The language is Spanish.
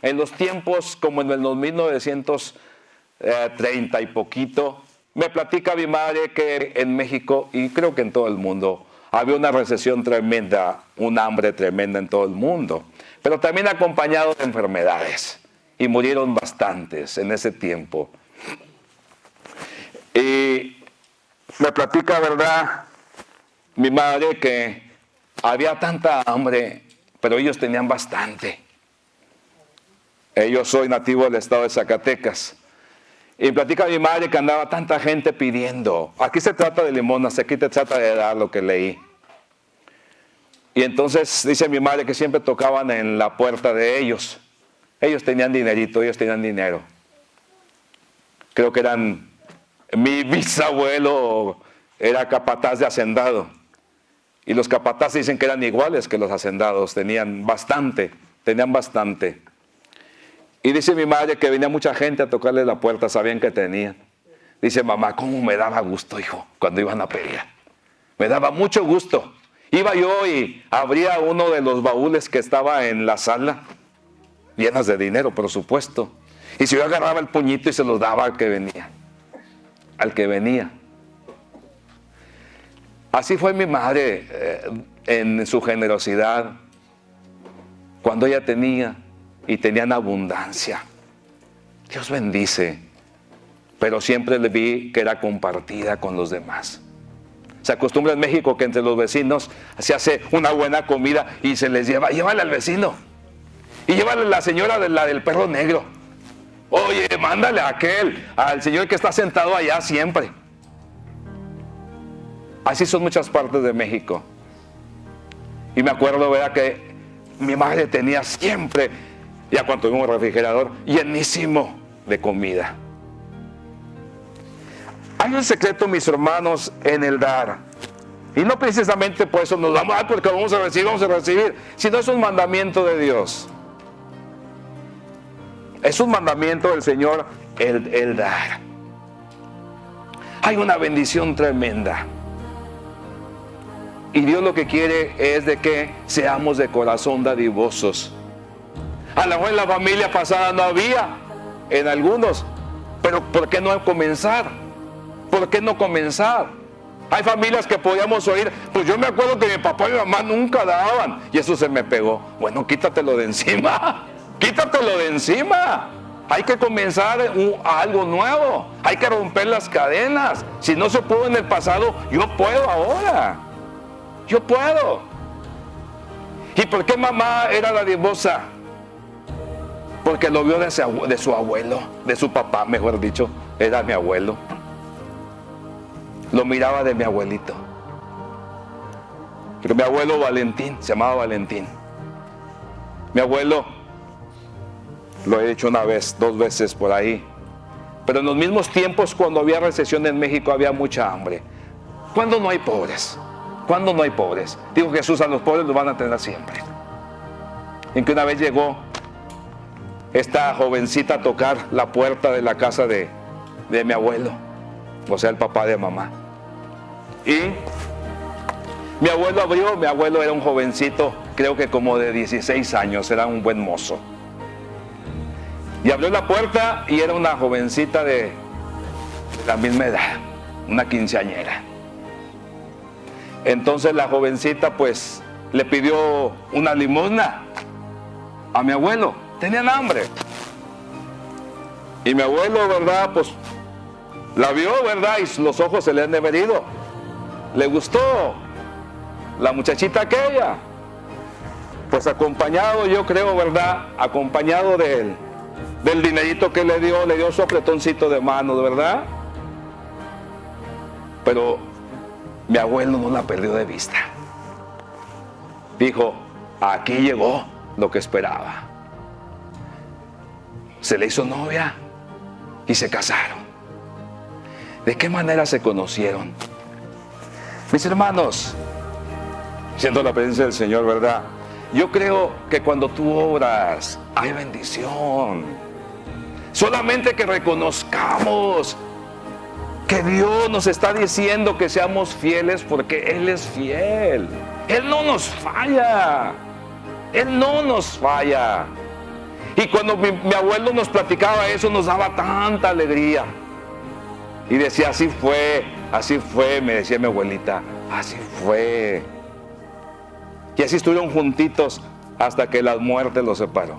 en los tiempos como en los 1930 y poquito, me platica mi madre que en México, y creo que en todo el mundo, había una recesión tremenda, un hambre tremenda en todo el mundo, pero también acompañado de enfermedades, y murieron bastantes en ese tiempo. Y me platica, ¿verdad?, mi madre, que había tanta hambre, pero ellos tenían bastante. Yo soy nativo del estado de Zacatecas. Y platica mi madre que andaba tanta gente pidiendo. Aquí se trata de limonas, aquí te trata de dar lo que leí. Y entonces dice mi madre que siempre tocaban en la puerta de ellos. Ellos tenían dinerito, ellos tenían dinero. Creo que eran, mi bisabuelo era capataz de hacendado. Y los capataces dicen que eran iguales que los hacendados, tenían bastante. Y dice mi madre que venía mucha gente a tocarle la puerta, sabían que tenían. Dice, mamá, cómo me daba gusto, hijo, cuando iban a pedir. Me daba mucho gusto. Iba yo y abría uno de los baúles que estaba en la sala, llenas de dinero, por supuesto. Y si yo agarraba el puñito y se los daba al que venía. Al que venía. Así fue mi madre en su generosidad, cuando ella tenía y tenían abundancia. Dios bendice, pero siempre le vi que era compartida con los demás. Se acostumbra en México que entre los vecinos se hace una buena comida y se les lleva, llévale al vecino, y llévale a la señora la del perro negro. Oye, mándale a aquel, al señor que está sentado allá siempre. Así son muchas partes de México. Y me acuerdo, ¿verdad?, que mi madre tenía siempre, ya cuando tuvimos refrigerador, llenísimo de comida. Hay un secreto, mis hermanos, en el dar. Y no precisamente por eso nos vamos, porque vamos a recibir, sino es un mandamiento de Dios. Es un mandamiento del Señor el dar. Hay una bendición tremenda. Y Dios lo que quiere es de que seamos de corazón dadivosos. A lo mejor en la familia pasada no había, en algunos, pero ¿por qué no comenzar? ¿Por qué no comenzar? Hay familias que podíamos oír, pues yo me acuerdo que mi papá y mi mamá nunca daban, y eso se me pegó. Bueno, quítatelo de encima, quítatelo de encima. Hay que comenzar algo nuevo, hay que romper las cadenas. Si no se pudo en el pasado, yo puedo ahora. Yo puedo. ¿Y por qué mamá era dadivosa? Porque lo vio de su abuelo, de su papá, mejor dicho, era mi abuelo. Lo miraba de mi abuelito. Pero mi abuelo Valentín, se llamaba Valentín. Mi abuelo, lo he dicho una vez, 2 veces por ahí. Pero en los mismos tiempos, cuando había recesión en México, había mucha hambre. ¿Cuándo no hay pobres? ¿Cuándo no hay pobres? Digo, Jesús, a los pobres los van a tener siempre. En que una vez llegó esta jovencita a tocar la puerta de la casa de mi abuelo, o sea, el papá de mamá. Y mi abuelo abrió, mi abuelo era un jovencito, creo que como de 16 años, era un buen mozo. Y abrió la puerta y era una jovencita de la misma edad, una quinceañera. Entonces la jovencita pues le pidió una limosna a mi abuelo. Tenían hambre. Y mi abuelo, ¿verdad?, pues la vio, ¿verdad?, y los ojos se le han devenido. Le gustó la muchachita aquella. Pues acompañado, yo creo, ¿verdad?, acompañado del dinerito que le dio su apretoncito de mano, ¿verdad? Pero mi abuelo no la perdió de vista. Dijo, aquí llegó lo que esperaba. Se le hizo novia y se casaron. ¿De qué manera se conocieron? Mis hermanos, siendo la presencia del Señor, ¿verdad? Yo creo que cuando tú obras, hay bendición. Solamente que reconozcamos que Dios nos está diciendo que seamos fieles, porque Él es fiel. Él no nos falla. Él no nos falla. Y cuando mi abuelo nos platicaba eso, nos daba tanta alegría. Y decía, así fue, me decía mi abuelita, así fue. Y así estuvieron juntitos hasta que la muerte los separó.